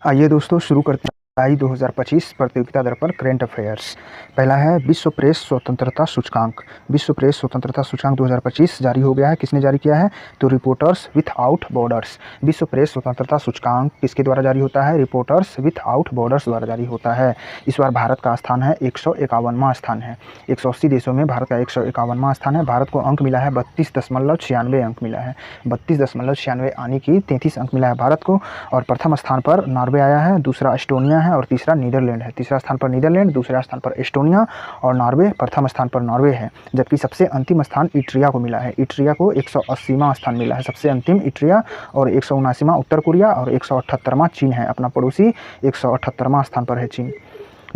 आइए दोस्तों शुरू करते हैं आई 2025 प्रतियोगिता दर्पण करेंट अफेयर्स। पहला है विश्व प्रेस स्वतंत्रता सूचकांक। विश्व प्रेस स्वतंत्रता सूचकांक 2025 जारी हो गया है। किसने जारी किया है? तो रिपोर्टर्स विथआउट बॉर्डर्स। विश्व प्रेस स्वतंत्रता सूचकांक किसके द्वारा जारी होता है? रिपोर्टर्स विथआउट बॉर्डर्स द्वारा जारी होता है। इस बार भारत का स्थान है 151वां स्थान है। 180 देशों में भारत का 151वां स्थान है। भारत को अंक मिला है 32.96 अंक मिला है। 32.96 आने की 33 अंक मिला है भारत को। और प्रथम स्थान पर नॉर्वे आया है, दूसरा एस्टोनिया है और तीसरा नीदरलैंड है। तीसरा स्थान पर नीदरलैंड, दूसरा स्थान पर एस्टोनिया और नॉर्वे प्रथम स्थान पर नॉर्वे है। जबकि सबसे अंतिम स्थान इट्रिया को मिला है। इट्रिया को 180वां स्थान मिला है। सबसे अंतिम इट्रिया और 179वां उत्तर कोरिया और 178वां चीन है। अपना पड़ोसी 178वां स्थान पर है चीन।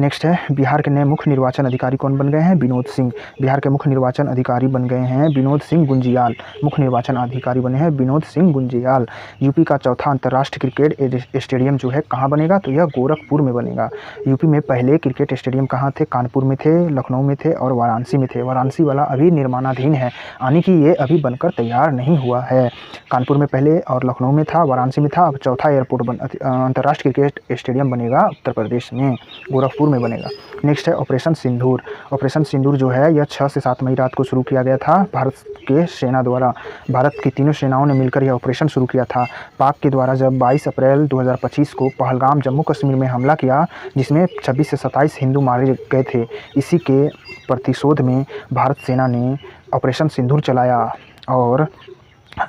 नेक्स्ट है बिहार के नए मुख्य निर्वाचन अधिकारी कौन बन गए हैं? विनोद सिंह। बिहार के मुख्य निर्वाचन अधिकारी बन गए हैं विनोद सिंह गुंजियाल। मुख्य निर्वाचन अधिकारी बने हैं विनोद सिंह गुंजियाल। यूपी का चौथा अंतर्राष्ट्रीय क्रिकेट स्टेडियम जो है कहाँ बनेगा? तो यह गोरखपुर में बनेगा। यूपी में पहले क्रिकेट स्टेडियम कहाँ थे? कानपुर में थे, लखनऊ में थे और वाराणसी में थे। वाराणसी वाला अभी निर्माणाधीन है, यानी कि ये अभी बनकर तैयार नहीं हुआ है। कानपुर में पहले और लखनऊ में था, वाराणसी में था। अब चौथा एयरपोर्ट अंतर्राष्ट्रीय क्रिकेट स्टेडियम बनेगा उत्तर प्रदेश में, गोरखपुर में बनेगा। नेक्स्ट है ऑपरेशन सिंदूर। ऑपरेशन सिंदूर जो है यह 6 से 7 मई रात को शुरू किया गया था भारत के सेना द्वारा। भारत की तीनों सेनाओं ने मिलकर यह ऑपरेशन शुरू किया था। पाक के द्वारा जब 22 अप्रैल 2025 को पहलगाम जम्मू कश्मीर में हमला किया, जिसमें 26 से 27 हिंदू मारे गए थे, इसी के प्रतिशोध में भारत सेना ने ऑपरेशन सिंदूर चलाया और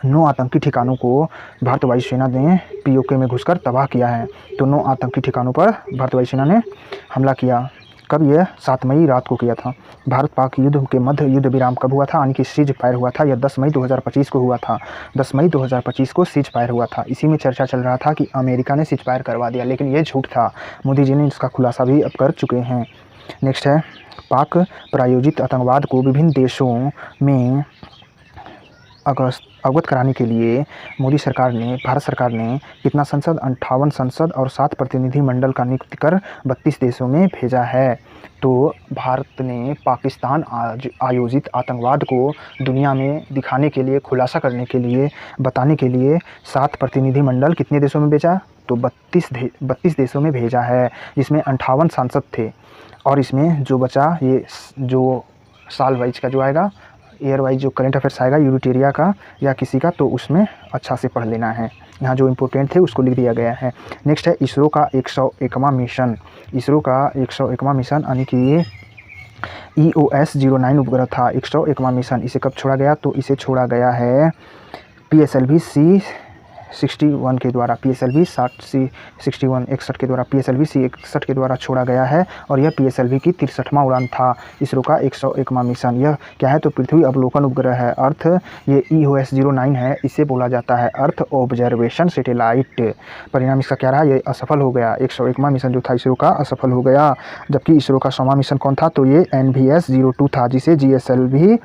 9 आतंकी ठिकानों को भारत वायुसेना ने पीओके में घुसकर तबाह किया है। तो 9 आतंकी ठिकानों पर भारत वायुसेना ने हमला किया। कब? यह 7 मई रात को किया था। भारत पाक युद्ध के मध्य युद्ध विराम कब हुआ था? यानी कि सीज फायर हुआ था। यह 10 मई 2025 को हुआ था। 10 मई 2025 को सीज फायर हुआ था। इसी में चर्चा चल रहा था कि अमेरिका ने सीज फायर करवा दिया, लेकिन ये झूठ था। मोदी जी ने इसका खुलासा भी अब कर चुके हैं। नेक्स्ट है पाक प्रायोजित आतंकवाद को विभिन्न देशों में अवगत कराने के लिए मोदी सरकार ने, भारत सरकार ने कितना संसद? 58 संसद और 7 प्रतिनिधि मंडल का नियुक्त कर 32 देशों में भेजा है। तो भारत ने पाकिस्तान आयोजित आतंकवाद को दुनिया में दिखाने के लिए, खुलासा करने के लिए, बताने के लिए 7 प्रतिनिधि मंडल कितने देशों में भेजा? तो 32 देशों में भेजा है, जिसमें 58 सांसद थे। और इसमें जो बचा, ये जो साल वाइज का जो आएगा, ईयर वाइज जो करंट अफेयर्स आएगा यूनिटेरिया का या किसी का, तो उसमें अच्छा से पढ़ लेना है। यहाँ जो इम्पोर्टेंट थे उसको लिख दिया गया है। नेक्स्ट है इसरो का 101वां मिशन। इसरो का 101वां मिशन यानी कि EOS 09 उपग्रह था 101वां मिशन। इसे कब छोड़ा गया? तो इसे छोड़ा गया है PSLV C61 के द्वारा। PSLV C61 के द्वारा, PSLV C61 के द्वारा छोड़ा गया है। और यह PSLV की 63वां उड़ान था इसरो का 101वां मिशन। यह क्या है? तो पृथ्वी अवलोकन उपग्रह है। अर्थ, ये EOS 09 है, इसे बोला जाता है अर्थ ऑब्जर्वेशन सैटेलाइट। परिणाम इसका क्या रहा? ये असफल हो गया। 101वां मिशन जो था इसरो का असफल हो गया। जबकि इसरो का 100वां मिशन कौन था? तो ये NVS 02 था, जिसे GSLV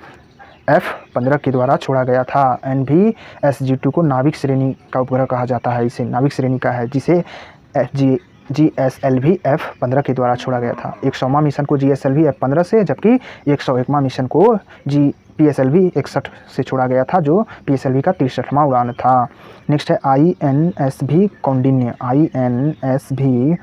F-15 के द्वारा छोड़ा गया था। NVS G2 को नाविक श्रेणी का उपग्रह कहा जाता है। इसे नाविक श्रेणी का है, जिसे GSLV F-15 के द्वारा छोड़ा गया था। 100वां मिशन को GSLV F-15 से, जबकि 101वां मिशन को PSLV 61 से छोड़ा गया था, जो PSLV का 63वां उड़ान था। नेक्स्ट है INSV कौंडिन्य। INSV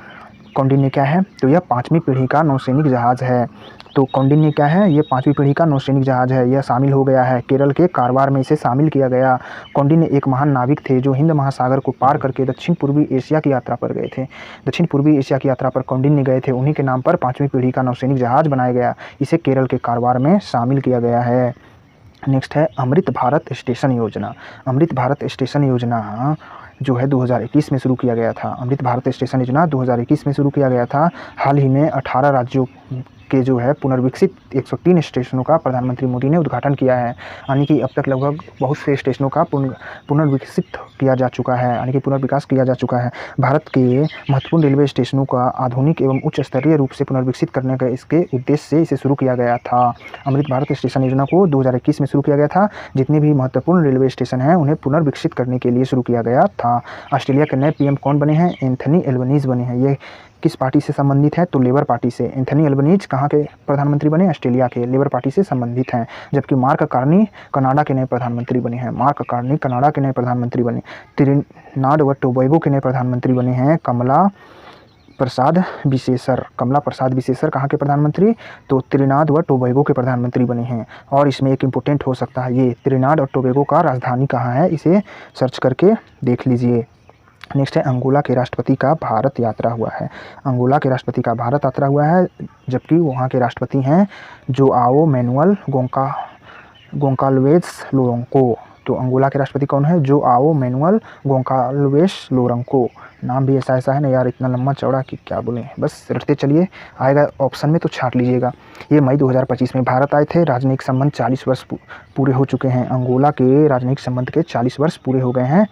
कौंडिन्य क्या है? तो यह 5वीं पीढ़ी का नौसैनिक जहाज़ है। तो कौंडिन्य क्या है? ये 5वीं पीढ़ी का नौसैनिक जहाज़ है। यह शामिल हो गया है, केरल के कारवार में इसे शामिल किया गया। कौंडिन्य एक महान नाविक थे जो हिंद महासागर को पार करके दक्षिण पूर्वी एशिया की यात्रा पर गए थे। दक्षिण पूर्वी एशिया की यात्रा पर कौंडिन्य गए थे। उन्हीं के नाम पर 5वीं पीढ़ी का नौसैनिक जहाज़ बनाया गया। इसे केरल के कारवार में शामिल किया गया है। नेक्स्ट है अमृत भारत स्टेशन योजना। अमृत भारत स्टेशन योजना जो है 2021 में शुरू किया गया था। अमृत भारत स्टेशन योजना 2021 में शुरू किया गया था। हाल ही में 18 राज्यों के जो है पुनर्विकसित 103 स्टेशनों का प्रधानमंत्री मोदी ने उद्घाटन किया है। यानी कि अब तक लगभग बहुत से स्टेशनों का पुनर्विकसित किया जा चुका है, यानी कि पुनर्विकास किया जा चुका है। भारत के महत्वपूर्ण रेलवे स्टेशनों का आधुनिक एवं उच्च स्तरीय रूप से पुनर्विकसित करने का इसके उद्देश्य से इसे शुरू किया गया था। अमृत भारत स्टेशन योजना को 2021 में शुरू किया गया था। जितने भी महत्वपूर्ण रेलवे स्टेशन हैं उन्हें पुनर्विकसित करने के लिए शुरू किया गया था। ऑस्ट्रेलिया के नए PM कौन बने हैं? एंथनी एल्बनीज़ बने हैं। ये किस पार्टी से संबंधित है? तो लेबर पार्टी से। एंथनी एल्बनीज़ कहाँ के प्रधानमंत्री बने? ऑस्ट्रेलिया के, लेबर पार्टी से संबंधित हैं। जबकि मार्क कार्नी कनाडा के नए प्रधानमंत्री बने हैं। मार्क कार्नी कनाडा के नए प्रधानमंत्री बने। त्रिनाड व टोबैगो के नए प्रधानमंत्री बने हैं कमला प्रसाद विशेषर। कमला प्रसाद विशेषर कहाँ के प्रधानमंत्री? तो त्रिनाद व टोबैगो के प्रधानमंत्री बने हैं। और इसमें एक इम्पोर्टेंट हो सकता है, ये त्रिनाड और टोबैगो का राजधानी कहाँ है, इसे सर्च करके देख लीजिए। नेक्स्ट है अंगोला के राष्ट्रपति का भारत यात्रा हुआ है। अंगोला के राष्ट्रपति का भारत यात्रा हुआ है, जबकि वहाँ के राष्ट्रपति हैं जोआओ मैनुअल गोंकाल्वेस लोरंको। तो अंगोला के राष्ट्रपति कौन है? Joao Manuel Goncalves Lourenco. नाम भी ऐसा है ना यार, इतना लंबा चौड़ा कि क्या बोलें, बस रटते चलिए, आएगा ऑप्शन में तो छांट लीजिएगा। ये मई 2025 में भारत आए थे। राजनयिक संबंध 40 वर्ष पूरे हो चुके हैं। अंगोला के राजनयिक संबंध के 40 वर्ष पूरे हो गए हैं।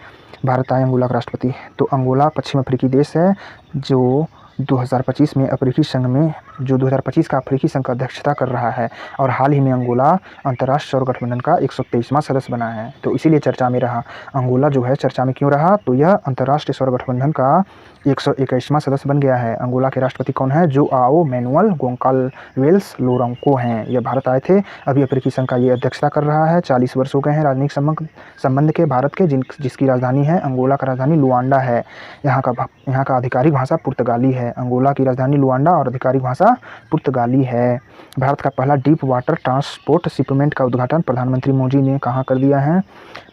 भारत आए अंगोला का राष्ट्रपति। तो अंगोला पश्चिम अफ्रीकी देश है जो 2025 में अफ्रीकी संघ में, जो 2025 का अफ्रीकी संघ का अध्यक्षता कर रहा है। और हाल ही में अंगोला अंतर्राष्ट्रीय सौर गठबंधन का 123वां सदस्य बना है, तो इसीलिए चर्चा में रहा। अंगोला जो है चर्चा में क्यों रहा? तो यह अंतर्राष्ट्रीय सौर गठबंधन का 121वां सदस्य बन गया है। अंगोला के राष्ट्रपति कौन है? जोआओ मैनुअल गोंकाल्वेस लोरंको हैं। यह भारत आए थे, अभी अफ्रीकी संघ का ये अध्यक्षता कर रहा है। 40 वर्ष हो गए हैं राजनयिक संबंध के भारत के, जिसकी राजधानी है, अंगोला का राजधानी लुआंडा है। यहाँ का आधिकारिक भाषा पुर्तगाली है। अंगोला की राजधानी लुआंडा और आधिकारिक भाषा पुर्तगाली है। भारत का पहला डीप वाटर ट्रांसपोर्ट शिपमेंट का उद्घाटन प्रधानमंत्री मोदी ने कहाँ कर दिया है?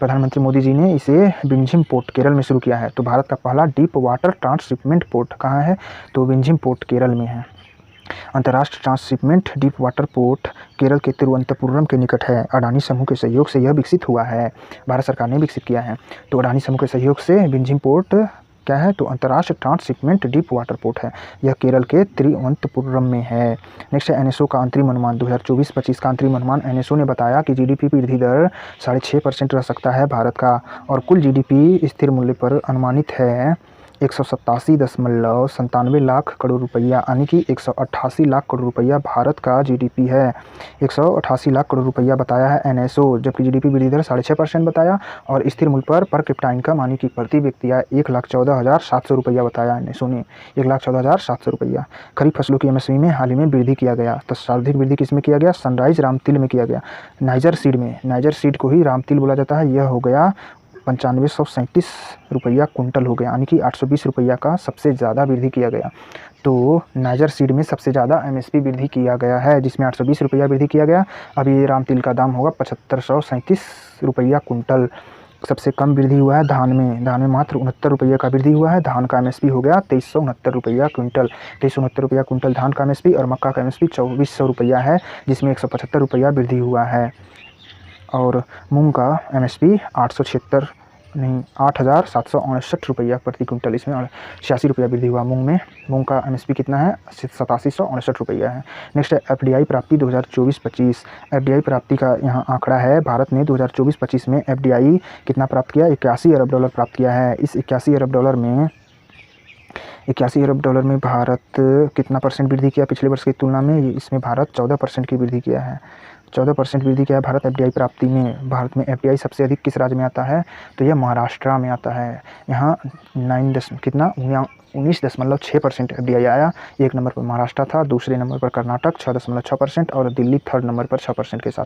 प्रधानमंत्री मोदी जी ने इसे विंझिम पोर्ट केरल में शुरू किया है। तो भारत का पहला डीप वाटर ट्रांसशिपमेंट पोर्ट कहाँ है? तो विंझिम पोर्ट केरल में है। अंतर्राष्ट्रीय transshipment deep water port Kerala के तिरुवनंतपुरम के निकट है। अडानी समूह के सहयोग से यह विकसित हुआ है, भारत सरकार ने विकसित किया है। तो अडानी समूह के सहयोग से विंझिम पोर्ट क्या है? तो अंतर्राष्ट्रीय ट्रांसशिपमेंट डीप वाटर पोर्ट है। यह केरल के तिरुवनंतपुरम में है। नेक्स्ट है एनएसओ का अंतरिम अनुमान 2024-25 का अंतरिम अनुमान। एनएसओ ने बताया कि जीडीपी वृद्धि दर 6.5% रह सकता है भारत का, और कुल जीडीपी स्थिर मूल्य पर अनुमानित है 187.97 लाख करोड़ रुपया, यानी कि 188 लाख करोड़ रुपया भारत का जीडीपी है। 188 लाख करोड़ रुपया बताया है एनएसओ, जबकि जीडीपी वृद्धि दर 6.5% बताया। और स्थिर मूल्य पर कैपिटा इनकम यानी कि प्रति व्यक्ति 1,14,700 रुपया बताया एनएसओ ने, 1,14,700 रुपया। खरीफ फसलों की एमएसपी में हाल ही में वृद्धि किया गया। तो सर्वाधिक वृद्धि किसमें किया गया? सनराइज रामतिल में किया गया, नाइजर सीड में। नाइजर सीड को ही रामतिल बोला जाता है। यह हो गया 9537 रुपया कुंटल हो गया, यानी कि 820 रुपया का सबसे ज़्यादा वृद्धि किया गया। तो नाइजर सीड में सबसे ज़्यादा एमएसपी वृद्धि किया गया है, जिसमें 820 रुपया वृद्धि किया गया। अभी रामतिल का दाम होगा 7537 रुपया कुंटल। सबसे कम वृद्धि हुआ है धान में मात्र 69 रुपये का वृद्धि हुआ है। धान का एमएसपी हो गया 2369 रुपया क्विंटल, 2369 रुपया कुंटल धान का एमएसपी। और मक्का का एमएसपी 2400 रुपया है, जिसमें 175 रुपया वृद्धि हुआ है। और मूंग का एमएसपी 8,769 रुपया प्रति क्विंटल, इसमें 86 रुपया वृद्धि हुआ मूंग में। मूंग का एमएसपी कितना है? 8769 रुपया है। नेक्स्ट है एफडीआई प्राप्ति 2024-25। एफडीआई प्राप्ति का यहाँ आंकड़ा है। भारत ने 2024-25 में एफडीआई कितना प्राप्त किया? 81 अरब डॉलर प्राप्त किया है। इस 81 अरब डॉलर में भारत कितना परसेंट वृद्धि किया पिछले वर्ष की तुलना में? इसमें भारत 14% की वृद्धि किया है। 14% वृद्धि किया है भारत एफडीआई प्राप्ति में। भारत में एफडीआई सबसे अधिक किस राज्य में आता है? तो यह महाराष्ट्र में आता है। यहाँ 19.6% एफडीआई आया। एक नंबर पर महाराष्ट्र था, दूसरे नंबर पर कर्नाटक 6.6% और दिल्ली थर्ड नंबर पर 6% के साथ।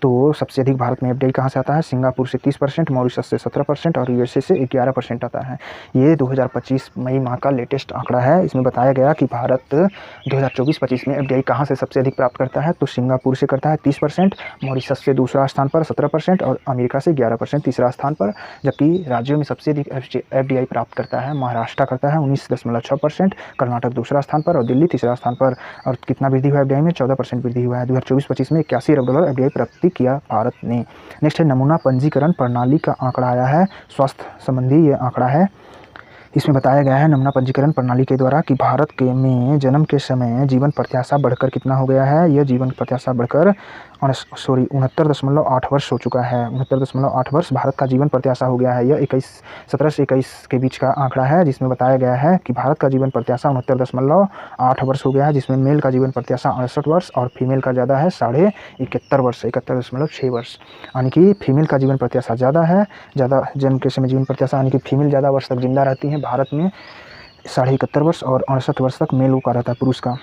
तो सबसे अधिक भारत में एफडीआई कहाँ से आता है? सिंगापुर से 30%, मॉरिशस से 17% और यूएसए से 11% आता है। ये 2025 मई माह का लेटेस्ट आंकड़ा है। इसमें बताया गया कि भारत 2024-25 में एफडीआई कहाँ से सबसे अधिक प्राप्त करता है? तो सिंगापुर से करता है 30%, मॉरिशस से दूसरा स्थान पर 17% और अमेरिका से 11% तीसरा स्थान पर। जबकि राज्यों में सबसे अधिक एफडीआई प्राप्त करता है महाराष्ट्र करता है 19.6%, कर्नाटक दूसरा स्थान पर और दिल्ली तीसरा स्थान पर। और कितना वृद्धि हुआ एफडीआई में? 14% वृद्धि हुआ है। 2024-25 में 81 अरब डॉलर एफडीआई प्राप्ति किया भारत ने। नेक्स्ट है नमूना पंजीकरण प्रणाली का आंकड़ा आया है, स्वास्थ्य संबंधी ये आंकड़ा है। इसमें बताया गया है नमूना पंजीकरण प्रणाली के द्वारा कि भारत के में जन्म के समय जीवन प्रत्याशा बढ़कर कितना हो गया है? यह जीवन प्रत्याशा बढ़कर 69.8 वर्ष हो चुका है। 69.8 वर्ष भारत का जीवन प्रत्याशा हो गया है। यह 17 से 21 के बीच का आंकड़ा है, जिसमें बताया गया है कि भारत का जीवन प्रत्याशा 69.8 वर्ष हो गया है, जिसमें मेल का जीवन प्रत्याशा 68 वर्ष और फीमेल का ज़्यादा है 71.5 वर्ष, 71.6 वर्ष। यानी कि फीमेल का जीवन प्रत्याशा ज़्यादा है, ज़्यादा जन्म के समय जीवन प्रत्याशा यानी कि फीमेल ज़्यादा वर्ष तक जिंदा रहती हैं भारत में, 71.5 वर्ष और 68 वर्ष तक मेल का रहता है पुरुष का।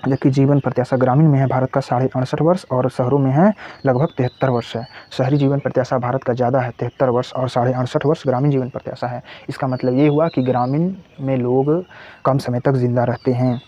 जबकि जीवन प्रत्याशा ग्रामीण में है भारत का 68.5 वर्ष और शहरों में है लगभग 73 वर्ष है। शहरी जीवन प्रत्याशा भारत का ज़्यादा है 73 वर्ष और 68.5 वर्ष ग्रामीण जीवन प्रत्याशा है। इसका मतलब ये हुआ कि ग्रामीण में लोग कम समय तक जिंदा रहते हैं।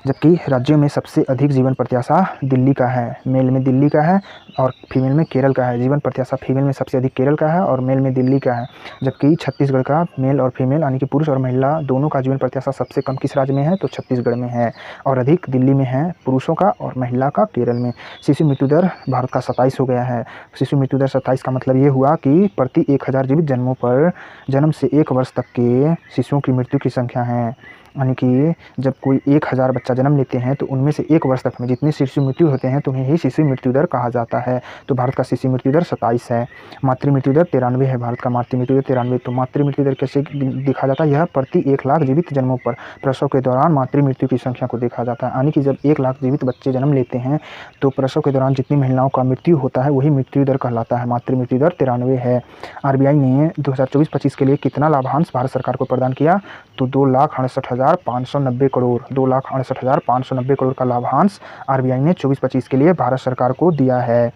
जबकि राज्यों में सबसे अधिक जीवन प्रत्याशा दिल्ली का है, मेल में दिल्ली का है और फीमेल में केरल का है। जीवन प्रत्याशा फीमेल में सबसे अधिक केरल का है और मेल में दिल्ली का है। जबकि छत्तीसगढ़ का मेल और फीमेल यानी कि पुरुष और महिला दोनों का जीवन प्रत्याशा सबसे कम किस राज्य में है, तो छत्तीसगढ़ में है और अधिक दिल्ली में है पुरुषों का और महिला का केरल में। शिशु मृत्यु दर भारत का 27 हो गया है। शिशु मृत्यु दर 27 का मतलब ये हुआ कि प्रति 1000 जीवित जन्मों पर जन्म से 1 वर्ष तक के शिशुओं की मृत्यु की संख्या है। यानी कि जब कोई 1000 बच्चा जन्म लेते हैं तो उनमें से 1 वर्ष तक में जितने शिशु मृत्यु होते हैं तो उन्हें ही शिशु मृत्यु दर कहा जाता है। तो भारत का शिशु मृत्यु दर 27 है। मातृ मृत्यु दर 93 है। भारत का मातृ मृत्यु दर 93। तो मातृ मृत्यु दर कैसे देखा जाता है, यह प्रति 1 लाख जीवित जन्मों पर प्रसव के दौरान मातृ मृत्यु की संख्या को देखा जाता है। यानी कि जब 1 लाख जीवित बच्चे जन्म लेते हैं तो प्रसव के दौरान जितनी महिलाओं का मृत्यु होता है वही मृत्यु दर कहलाता है। मातृ मृत्यु दर 93 है। आरबीआई ने 2024-25 के लिए कितना लाभांश भारत सरकार को प्रदान किया, तो 2,68,590 करोड़ 2,68,590 करोड़ का लाभांश आरबीआई ने 24-25 के लिए भारत सरकार को दिया है।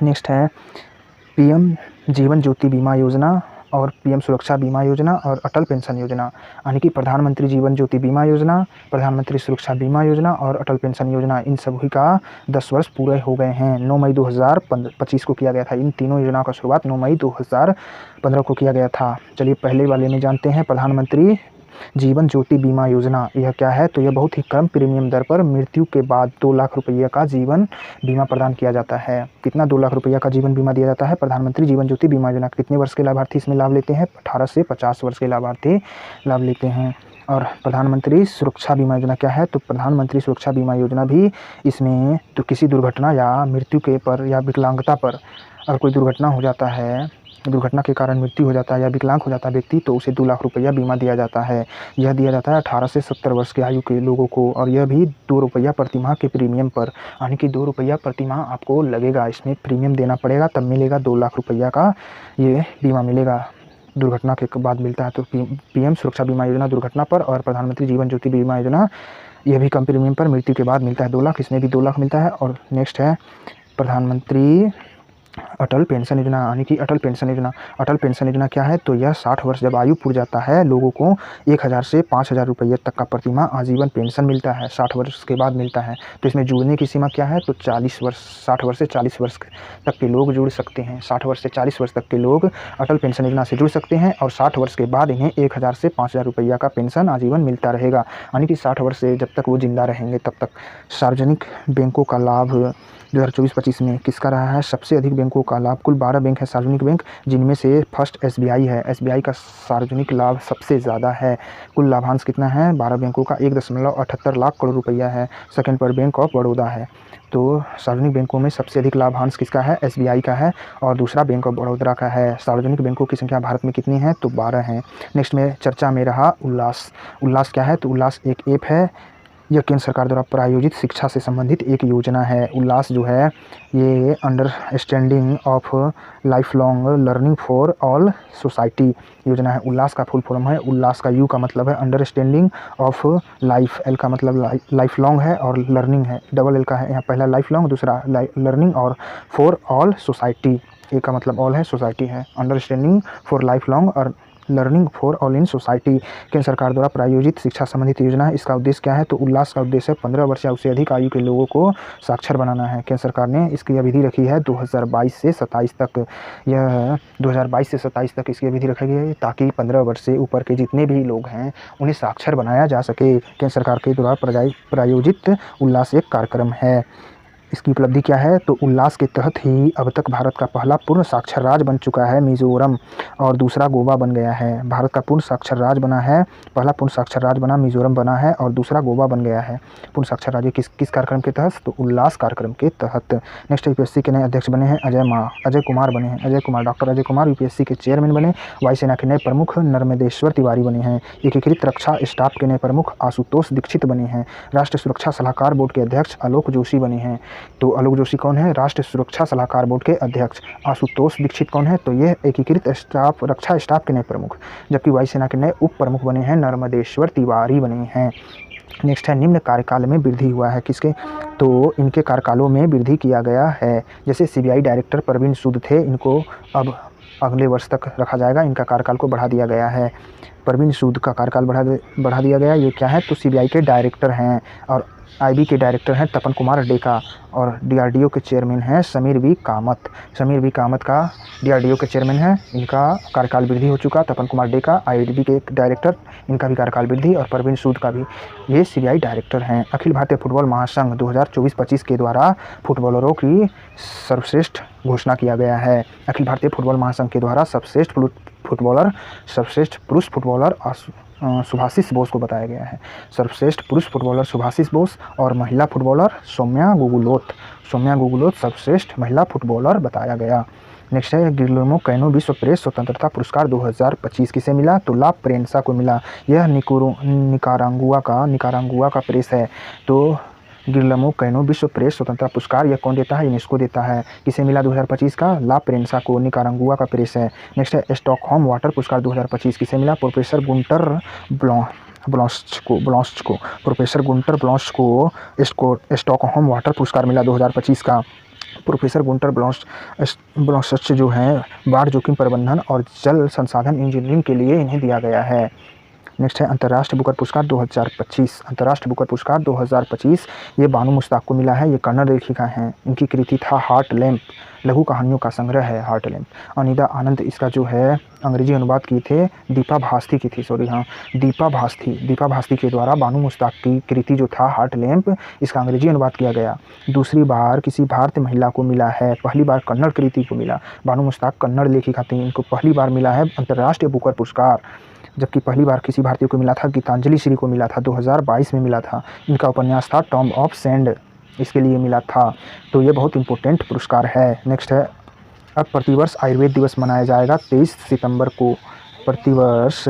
नेक्स्ट है पीएम जीवन ज्योति बीमा योजना और पीएम सुरक्षा बीमा योजना और अटल पेंशन योजना। यानी कि प्रधानमंत्री जीवन ज्योति बीमा योजना, प्रधानमंत्री सुरक्षा बीमा योजना और अटल पेंशन योजना, इन सभी का 10 वर्ष पूरे हो गए हैं। 9 मई 2025 को किया गया था। इन तीनों योजनाओं का शुरुआत 9 मई 2015 को किया गया था। चलिए पहले वाले में जानते हैं। प्रधानमंत्री जीवन ज्योति बीमा योजना यह क्या है, तो यह बहुत ही कम प्रीमियम दर पर मृत्यु के बाद 2 लाख रुपये का जीवन बीमा प्रदान किया जाता है। कितना 2 लाख रुपये का जीवन बीमा दिया जाता है। प्रधानमंत्री जीवन ज्योति बीमा योजना कितने वर्ष के लाभार्थी इसमें लाभ लेते हैं, 18 से 50 वर्ष के लाभार्थी लाभ लेते हैं। और प्रधानमंत्री सुरक्षा बीमा योजना क्या है, तो प्रधानमंत्री सुरक्षा बीमा योजना भी इसमें तो किसी दुर्घटना या मृत्यु के पर या विकलांगता पर अगर कोई दुर्घटना हो जाता है, दुर्घटना के कारण मृत्यु हो जाता है या विकलांग हो जाता है व्यक्ति, तो उसे 2 लाख रुपया बीमा दिया जाता है। यह दिया जाता है 18 से 70 वर्ष की आयु के लोगों को और यह भी 2 रुपया प्रति माह के प्रीमियम पर, यानी कि 2 रुपया प्रति माह आपको लगेगा। इसमें प्रीमियम देना पड़ेगा तब मिलेगा 2 लाख रुपया का ये बीमा मिलेगा। दुर्घटना के बाद मिलता है। तो पीएम सुरक्षा बीमा योजना दुर्घटना पर और प्रधानमंत्री जीवन ज्योति बीमा योजना यह भी कम प्रीमियम पर मृत्यु के बाद मिलता है 2 लाख, इसमें भी 2 लाख मिलता है। और नेक्स्ट है प्रधानमंत्री अटल पेंशन योजना, यानी कि अटल पेंशन योजना। अटल पेंशन योजना क्या है, तो यह 60 वर्ष जब आयु पूर जाता है लोगों को 1000 से 5000 रुपये तक का प्रति माह आजीवन पेंशन मिलता है। 60 वर्ष के बाद मिलता है। तो इसमें जुड़ने की सीमा क्या है, तो 40 वर्ष, 60 वर्ष से 40 वर्ष तक के लोग जुड़ सकते हैं। 60 वर्ष से 40 वर्ष तक के लोग अटल पेंशन योजना से जुड़ सकते हैं और 60 वर्ष के बाद इन्हें 1000 से 5000 रुपया का पेंशन आजीवन मिलता रहेगा। यानी कि 60 वर्ष से जब तक वो जिंदा रहेंगे तब तक। सार्वजनिक बैंकों का लाभ 2024-25 में किसका रहा है, सबसे अधिक बैंकों का लाभ। कुल 12 बैंक है सार्वजनिक बैंक, जिनमें से फर्स्ट एसबीआई है। एसबीआई का सार्वजनिक लाभ सबसे ज़्यादा है। कुल लाभांश कितना है 12 बैंकों का 1.78 लाख करोड़ रुपया है। सेकंड पर बैंक ऑफ बड़ौदा है। तो सार्वजनिक बैंकों में सबसे अधिक लाभांश किसका है, एसबीआई का है और दूसरा बैंक ऑफ बड़ौदा का है। सार्वजनिक बैंकों की संख्या भारत में कितनी है, तो 12 है। नेक्स्ट में चर्चा में रहा उल्लास। उल्लास क्या है, तो उल्लास एक ऐप है। यह केंद्र सरकार द्वारा प्रायोजित शिक्षा से संबंधित एक योजना है। उल्लास जो है ये understanding of life long learning for all society योजना है। उल्लास का फुल फॉर्म है, उल्लास का यू का मतलब है अंडरस्टैंडिंग ऑफ लाइफ, एल का मतलब लाइफ लॉन्ग है और लर्निंग है, डबल एल का है यहाँ, पहला लाइफ लॉन्ग दूसरा लर्निंग और फॉर ऑल सोसाइटी, ए का मतलब ऑल है, सोसाइटी है। अंडरस्टैंडिंग फॉर लाइफ लॉन्ग और learning for all in society केंद्र सरकार द्वारा प्रायोजित शिक्षा संबंधित योजना है। इसका उद्देश्य क्या है, तो उल्लास का उद्देश्य 15 वर्ष या उससे अधिक आयु के लोगों को साक्षर बनाना है। केंद्र सरकार ने इसकी अवधि रखी है 2022 से 27 तक। यह 2022 से 27 तक इसकी अवधि रखी गई है ताकि 15 वर्ष से ऊपर के जितने भी लोग हैं उन्हें साक्षर बनाया जा सके। केंद्र सरकार के द्वारा प्रायोजित उल्लास एक कार्यक्रम है। इसकी उपलब्धि क्या है, तो उल्लास के तहत ही अब तक भारत का पहला पूर्ण साक्षर राज्य बन चुका है मिज़ोरम और दूसरा गोवा बन गया है। भारत का पूर्ण साक्षर राज्य बना है, पहला पूर्ण साक्षर राज्य बना मिज़ोरम बना है और दूसरा गोवा बन गया है। पूर्ण साक्षर राज्य किस कार्यक्रम के तहत, तो उल्लास कार्यक्रम के तहत। नेक्स्ट यूपीएससी के नए अध्यक्ष बने हैं अजय कुमार बने हैं। अजय कुमार, डॉक्टर अजय कुमार यूपीएससी के चेयरमैन बने। वायुसेना के नए प्रमुख नर्मदेश्वर तिवारी बने हैं। एकीकृत रक्षा स्टाफ के नए प्रमुख आशुतोष दीक्षित बने हैं। राष्ट्रीय सुरक्षा सलाहकार बोर्ड के अध्यक्ष आलोक जोशी बने हैं। तो आलोक जोशी कौन है, राष्ट्रीय सुरक्षा सलाहकार बोर्ड के अध्यक्ष। आशुतोष दीक्षित कौन है, तो यह एकीकृत स्टाफ रक्षा स्टाफ के नए प्रमुख। जबकि वायुसेना के नए उप प्रमुख बने हैं नर्मदेश्वर तिवारी बने हैं। नेक्स्ट है निम्न कार्यकाल में वृद्धि हुआ है किसके, तो इनके कार्यकालों में वृद्धि किया गया है। जैसे सीबीआई डायरेक्टर परवीन सूद थे, इनको अब अगले वर्ष तक रखा जाएगा, इनका कार्यकाल को बढ़ा दिया गया है। परवीन सूद का कार्यकाल बढ़ा दिया गया। ये क्या है, तो सीबीआई के डायरेक्टर हैं। और आईबी के डायरेक्टर हैं तपन कुमार डेका, और डीआरडीओ के चेयरमैन हैं समीर वी कामत। समीर वी कामत का डीआरडीओ के चेयरमैन हैं, इनका कार्यकाल वृद्धि हो चुका। तपन कुमार डेका आईबी के डायरेक्टर, इनका भी कार्यकाल वृद्धि, और परवीन सूद का भी, ये सीबीआई डायरेक्टर हैं। अखिल भारतीय फुटबॉल महासंघ 2024-25 के द्वारा फुटबॉलरों की सर्वश्रेष्ठ घोषणा किया गया है। अखिल भारतीय फुटबॉल महासंघ के द्वारा सर्वश्रेष्ठ पुरुष फुटबॉलर सुभाषिस बोस को बताया गया है। सर्वश्रेष्ठ पुरुष फुटबॉलर सुभाषिस बोस, और महिला फुटबॉलर सौम्या गुगुलोत सर्वश्रेष्ठ महिला फुटबॉलर बताया गया। नेक्स्ट है गिल्लेर्मो कैनो विश्व प्रेस स्वतंत्रता पुरस्कार 2025 किसे मिला, तो ला प्रेंसा को मिला। यह निकारागुआ का प्रेस है। तो गिल्लेर्मो कैनो विश्व प्रेस स्वतंत्रता पुरस्कार यह कौन देता है, यूनेस्को देता है। किसे मिला 2025 का, ला प्रेंसा को, निकारागुआ का प्रेस है। नेक्स्ट है स्टॉकहोम वाटर पुरस्कार 2025 किसे मिला, प्रोफेसर गुंटर ब्लॉस्ट को स्टॉकहोम वाटर पुरस्कार मिला 2025 का। प्रोफेसर गुंटर ब्लॉस्ट जो हैं बाढ़ जोखिम प्रबंधन और जल संसाधन इंजीनियरिंग के लिए इन्हें दिया गया है। नेक्स्ट है अंतर्राष्ट्रीय बुकर पुरस्कार 2025। अंतर्राष्ट्रीय बुकर पुरस्कार 2025 ये बानू मुश्ताक को मिला है। ये कन्नड़ लेखिका हैं। इनकी कृति था हार्ट लैम्प, लघु कहानियों का संग्रह है हार्ट लैम्प। अनिदा आनंद इसका जो है अंग्रेजी अनुवाद की थे, दीपा भास्ती के द्वारा बानू मुश्ताक की कृति जो था हार्ट लैम्प, इसका अंग्रेजी अनुवाद किया गया। दूसरी बार किसी भारतीय महिला को मिला है, पहली बार कन्नड़ कृति को मिला। बानू मुश्ताक कन्नड़ लेखिका थी, इनको पहली बार मिला है अंतर्राष्ट्रीय बुकर पुरस्कार। जबकि पहली बार किसी भारतीय को मिला था, गीतांजलि श्री को मिला था, 2022 में मिला था। इनका उपन्यास था टॉम ऑफ सैंड, इसके लिए मिला था। तो ये बहुत इंपॉर्टेंट पुरस्कार है। नेक्स्ट है अब प्रतिवर्ष आयुर्वेद दिवस मनाया जाएगा 23 सितंबर को। प्रतिवर्ष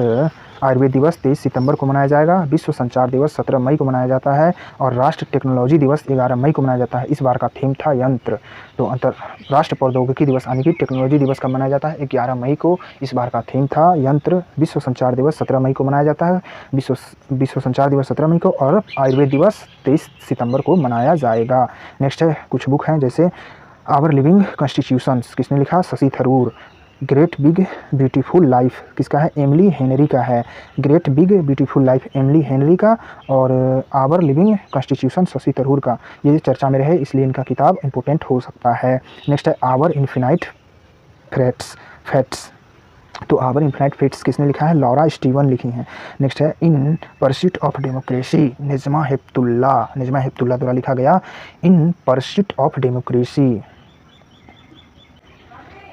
आयुर्वेद दिवस 23 सितंबर को मनाया जाएगा। विश्व संचार दिवस 17 मई को मनाया जाता है, और राष्ट्रीय टेक्नोलॉजी दिवस 11 मई को मनाया जाता है। इस बार का थीम था यंत्र। तो अंतर्राष्ट्रीय प्रौद्योगिकी दिवस यानी कि टेक्नोलॉजी दिवस कब मनाया जाता है, 11 मई को। इस बार का थीम था यंत्र। विश्व संचार दिवस 17 मई को मनाया जाता है, विश्व संचार दिवस 17 मई को, और आयुर्वेद दिवस 23 सितंबर को मनाया जाएगा। नेक्स्ट है कुछ बुक हैं, जैसे आवर लिविंग कॉन्स्टिट्यूशंस किसने लिखा, Shashi Tharoor. Great big beautiful life किसका है, एमिली हेनरी का है। Great big beautiful life Emily Henry का, और our living constitution Shashi Tharoor का। ये चर्चा में रहे इसलिए इनका किताब इंपॉर्टेंट हो सकता है। नेक्स्ट है आवर इन्फिनाइट फैट्स। तो आवर इन्फिनाइट फैट्स किसने लिखा है, लॉरा स्टीवन लिखी हैं। नेक्स्ट है in pursuit of democracy, Najma Heptulla द्वारा लिखा गया, in pursuit of democracy.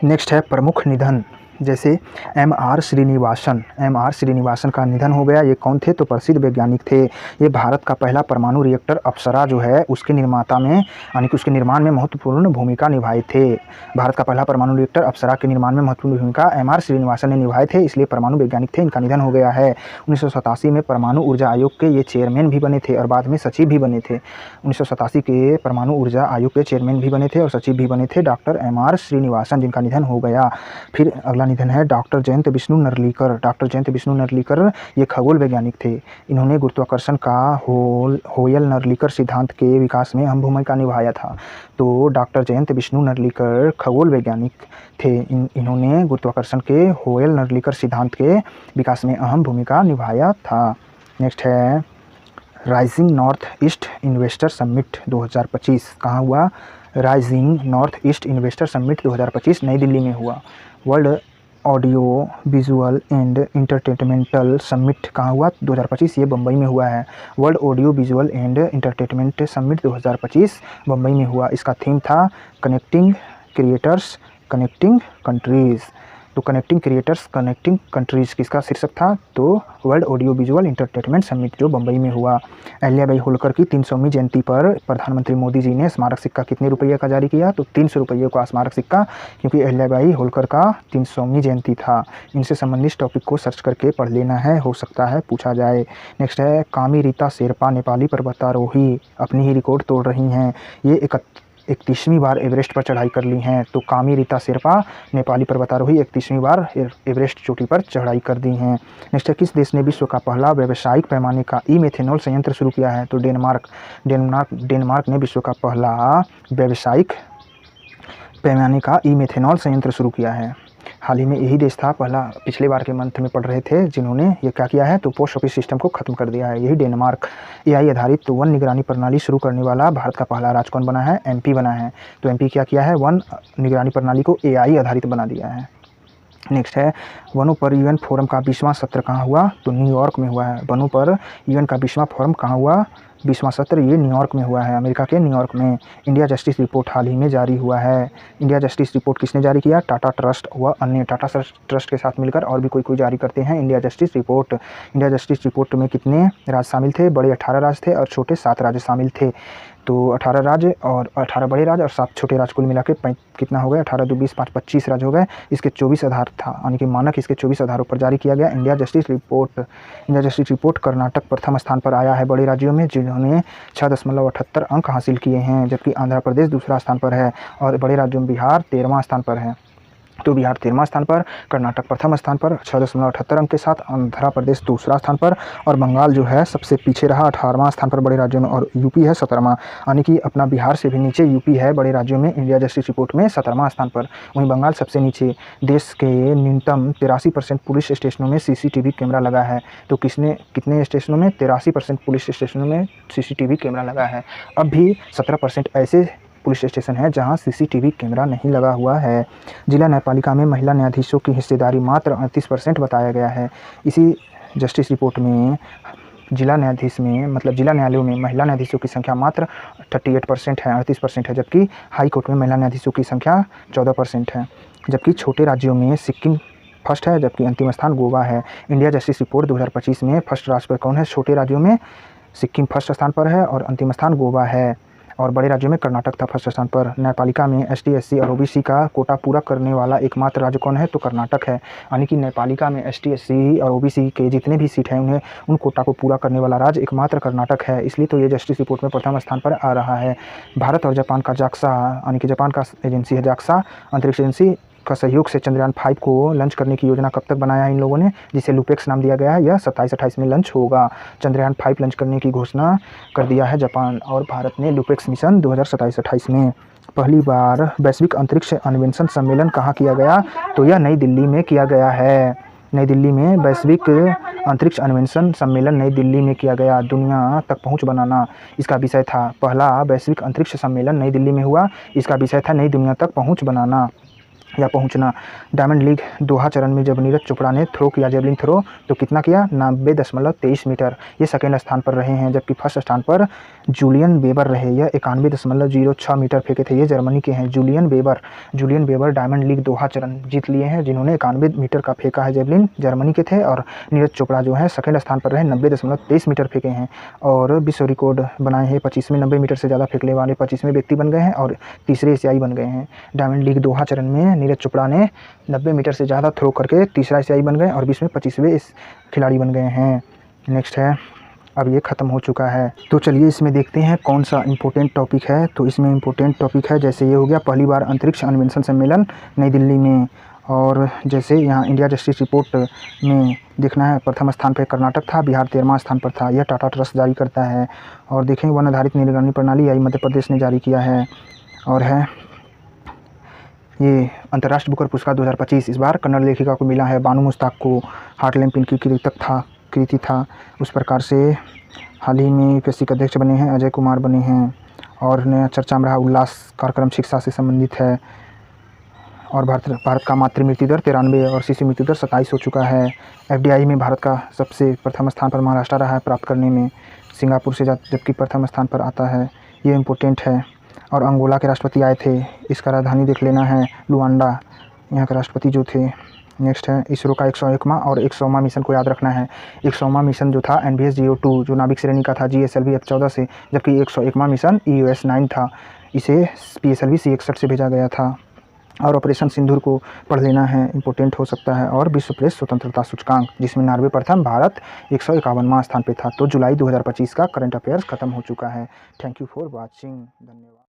Next है प्रमुख निधन, जैसे एम.आर. श्रीनिवासन का निधन हो गया। ये कौन थे, तो प्रसिद्ध वैज्ञानिक थे। ये भारत का पहला परमाणु रिएक्टर अप्सरा जो है उसके निर्माता में यानी कि उसके निर्माण में महत्वपूर्ण भूमिका निभाए थे। भारत का पहला परमाणु रिएक्टर अप्सरा के निर्माण में महत्वपूर्ण भूमिका एम.आर. श्रीनिवासन ने निभाए थे, इसलिए परमाणु वैज्ञानिक थे। इनका निधन हो गया है। 1987 में परमाणु ऊर्जा आयोग के ये चेयरमैन भी बने थे और बाद में सचिव भी बने थे। 1987 के परमाणु ऊर्जा आयोग के चेयरमैन भी बने थे और सचिव भी बने थे डॉक्टर एम.आर. श्रीनिवासन, जिनका निधन हो गया। फिर अगला निधन है डॉक्टर जयंत विष्णु नर्लिकर। ये खगोल वैज्ञानिक थे। इन्होंने गुरुत्वाकर्षण का होयल नर्लिकर सिद्धांत के विकास में अहम भूमिका निभाया था। तो डॉक्टर जयंत विष्णु नर्लिकर खगोल वैज्ञानिक थे। इन्होंने गुरुत्वाकर्षण के होयल नर्लिकर सिद्धांत के विकास में अहम भूमिका निभाया था। नेक्स्ट है rising north east investor summit 2025 कहाँ हुआ, rising north east investor summit 2025 नई दिल्ली में हुआ। World audio visual and entertainment summit कहाँ हुआ, 2025 ये बम्बई में हुआ है। World audio visual and entertainment summit 2025 Bombay में हुआ। इसका थीम था कनेक्टिंग क्रिएटर्स कनेक्टिंग कंट्रीज़। तो कनेक्टिंग क्रिएटर्स कनेक्टिंग कंट्रीज़ किसका शीर्षक था, तो world audio visual entertainment summit जो बम्बई में हुआ। अहिल्याबाई होलकर की 300वीं जयंती पर प्रधानमंत्री मोदी जी ने स्मारक सिक्का कितने रुपये का जारी किया, तो 300 रुपये का स्मारक सिक्का, क्योंकि अहिल्याबाई होलकर का 300वीं जयंती था। इनसे संबंधित टॉपिक को सर्च करके पढ़ लेना है, हो सकता है पूछा जाए। नेक्स्ट है कामी रीता शेरपा नेपाली पर्वतारोही अपनी ही रिकॉर्ड तोड़ रही हैं। ये 31वीं बार एवरेस्ट पर चढ़ाई कर ली हैं। तो कामी रीता शेरपा नेपाली पर्वतारोही 31वीं बार एवरेस्ट चोटी पर चढ़ाई कर दी हैं। नेक्स्ट है, किस देश ने विश्व का पहला व्यावसायिक पैमाने का ई-मेथेनॉल संयंत्र शुरू किया है? तो डेनमार्क ने विश्व का पहला व्यावसायिक पैमाने का ई-मेथेनॉल संयंत्र शुरू किया है। हाल ही में यही देश था पहला, पिछले बार के मंथ में पढ़ रहे थे, जिन्होंने ये क्या किया है, तो पोस्ट ऑफिस सिस्टम को खत्म कर दिया है, यही डेनमार्क। एआई आधारित वन निगरानी प्रणाली शुरू करने वाला भारत का पहला राज्य कौन बना है? एमपी बना है। तो एमपी क्या किया है? वन निगरानी प्रणाली को एआई आधारित बना दिया है। नेक्स्ट है, वनों पर यूएन फोरम का 20वां सत्र कहाँ हुआ? तो न्यूयॉर्क में हुआ है। वनों पर यूएन का 20वां फोरम कहाँ हुआ? 20वां सत्र ये न्यूयॉर्क में हुआ है, अमेरिका के न्यूयॉर्क में। इंडिया जस्टिस रिपोर्ट हाल ही में जारी हुआ है। इंडिया जस्टिस रिपोर्ट किसने जारी किया? टाटा ट्रस्ट व अन्य टाटा ट्रस्ट के साथ मिलकर और भी कोई जारी करते हैं India justice report. India justice report में कितने राज्य शामिल थे? बड़े 18 राज्य थे और छोटे 7 राज्य शामिल थे। तो 18 राज्य और 18 बड़े राज्य और 7 छोटे राज्य कुल मिला के कितना हो गया? 18 2 20 5 25 राज्य हो गए। इसके 24 आधार था, यानी कि मानक इसके 24 आधारों पर जारी किया गया India justice report. India justice report Karnataka प्रथम स्थान पर आया है बड़े राज्यों में, जिन्होंने 6.78 अंक हासिल किए हैं, जबकि आंध्र प्रदेश दूसरा स्थान पर है और बड़े राज्यों में बिहार 13वां स्थान पर है। तो बिहार 13वां स्थान पर, कर्नाटक प्रथम स्थान पर 6.78 अंक के साथ, आंध्र प्रदेश दूसरा स्थान पर और बंगाल जो है सबसे पीछे रहा 18वां स्थान पर बड़े राज्यों में, और यूपी है 17वां, यानी कि अपना बिहार से भी नीचे यूपी है बड़े राज्यों में इंडिया जस्टिस रिपोर्ट में 17वां स्थान पर। वहीं बंगाल सबसे नीचे। देश के न्यूनतम 83% पुलिस स्टेशनों में सीसीटीवी कैमरा लगा है। तो कितने स्टेशनों में? 83% पुलिस स्टेशनों में सीसीटीवी कैमरा लगा है। अब भी 17% ऐसे पुलिस स्टेशन है जहां सीसीटीवी कैमरा नहीं लगा हुआ है। जिला न्यायपालिका में महिला न्यायाधीशों की हिस्सेदारी मात्र 38% बताया गया है। इसी जस्टिस रिपोर्ट में जिला न्यायाधीश में, मतलब जिला न्यायालयों में महिला न्यायाधीशों की संख्या मात्र 38% है, 38% है, जबकि हाई कोर्ट में महिला न्यायाधीशों की संख्या 14% है। जबकि छोटे राज्यों में सिक्किम फर्स्ट है, जबकि अंतिम स्थान गोवा है। इंडिया जस्टिस रिपोर्ट 2025 में फर्स्ट राज्य पर कौन है? छोटे राज्यों में सिक्किम फर्स्ट स्थान पर है और अंतिम स्थान गोवा है, और बड़े राज्यों में कर्नाटक था फर्स्ट स्थान पर। न्यायपालिका में एसटी, एससी और ओबीसी का कोटा पूरा करने वाला एकमात्र राज्य कौन है? तो कर्नाटक है, यानी कि न्यायपालिका में एसटी, एससी और ओबीसी के जितने भी सीट हैं उन्हें उन कोटा को पूरा करने वाला राज्य एकमात्र कर्नाटक है, इसलिए तो ये जस्टिस रिपोर्ट में प्रथम स्थान पर आ रहा है। भारत और जापान का जाक्सा, यानी कि जापान का एजेंसी है जाक्सा अंतरिक्ष एजेंसी का सहयोग से चंद्रयान 5 को लॉन्च करने की योजना कब तक बनाया है इन लोगों ने, जिसे लुपेक्स नाम दिया गया है। यह 27-28 में लॉन्च होगा। चंद्रयान 5 लॉन्च करने की घोषणा कर दिया है जापान, और भारत ने लुपेक्स मिशन 2027-28 में। पहली बार वैश्विक अंतरिक्ष अन्वेषण सम्मेलन कहाँ किया गया? तो यह नई दिल्ली में किया गया है। नई दिल्ली में वैश्विक अंतरिक्ष अन्वेषण सम्मेलन नई दिल्ली में किया गया। दुनिया तक पहुंच बनाना इसका विषय था। पहला वैश्विक अंतरिक्ष सम्मेलन नई दिल्ली में हुआ, इसका विषय था नई दुनिया तक पहुंच बनाना या पहुंचना। डायमंड लीग दोहा चरण में जब नीरज चोपड़ा ने थ्रो किया जेवलिन थ्रो, तो कितना किया? 90.23 मीटर, ये सेकेंड स्थान पर रहे हैं, जबकि फर्स्ट स्थान पर जूलियन वेबर रहे, यह 91.06 मीटर फेंके थे। ये जर्मनी के हैं जूलियन वेबर डायमंड लीग दोहा चरण जीत लिए हैं, जिन्होंने 91 मीटर का फेंका है जेवलिन, जर्मनी के थे। और नीरज चोपड़ा जो है सेकेंड स्थान पर रहे, 90.23 मीटर फेंके हैं और विश्व रिकॉर्ड बनाए हैं। 25वें 90 मीटर से ज़्यादा फेंकने वाले 25वें व्यक्ति बन गए हैं और तीसरे एशियाई बन गए हैं। डायमंड लीग दोहा चरण में नीरज चोपड़ा ने 90 मीटर से ज़्यादा थ्रो करके तीसरा एशियाई बन गए और विश्व में 25वें खिलाड़ी बन गए हैं। नेक्स्ट है, अब ये ख़त्म हो चुका है, तो चलिए इसमें देखते हैं कौन सा इम्पोर्टेंट टॉपिक है। तो इसमें इम्पोर्टेंट टॉपिक है, जैसे ये हो गया पहली बार अंतरिक्ष अन्वेषण सम्मेलन नई दिल्ली में, और जैसे यहाँ इंडिया जस्टिस रिपोर्ट में देखना है प्रथम स्थान पर कर्नाटक था, बिहार 13वां स्थान पर था, यह टाटा ट्रस्ट जारी करता है। और देखेंगे वन आधारित निगरानी प्रणाली आई मध्य प्रदेश ने जारी किया है। और है ये अंतर्राष्ट्रीय बुकर पुरस्कार 2025 इस बार कन्नड़ लेखिका को मिला है, बानू मुश्ताक को। हार्ट की कृति था। उस प्रकार से हाल ही में यूपीएससी के अध्यक्ष बने हैं अजय कुमार बने हैं। और नया चर्चा में रहा उल्लास कार्यक्रम शिक्षा से संबंधित है। और भारत का मातृ मृत्यु दर 93 और शिशु मृत्यु दर 27 हो चुका है। एफडीआई में भारत का सबसे प्रथम स्थान पर महाराष्ट्र रहा है प्राप्त करने में, सिंगापुर से जबकि प्रथम स्थान पर आता है, ये इम्पोर्टेंट है। और अंगोला के राष्ट्रपति आए थे, इसका राजधानी देख लेना है लुआंडा, यहाँ के राष्ट्रपति जो थे। नेक्स्ट है इसरो का 101वां और 100वां मिशन को याद रखना है। 100वां मिशन जो था NVS-02 जो नाभिक श्रेणी का था GSLV F14 से, जबकि 101वां मिशन EOS-9 था, इसे PSLV C61 से भेजा गया था। और ऑपरेशन सिंदूर को पढ़ लेना है, इंपॉर्टेंट हो सकता है। और विश्व प्रेस स्वतंत्रता सूचकांक जिसमें नॉर्वे प्रथम, भारत 151वां स्थान पे था। तो जुलाई 2025 का करंट अफेयर्स खत्म हो चुका है। थैंक यू फॉर वॉचिंग, धन्यवाद।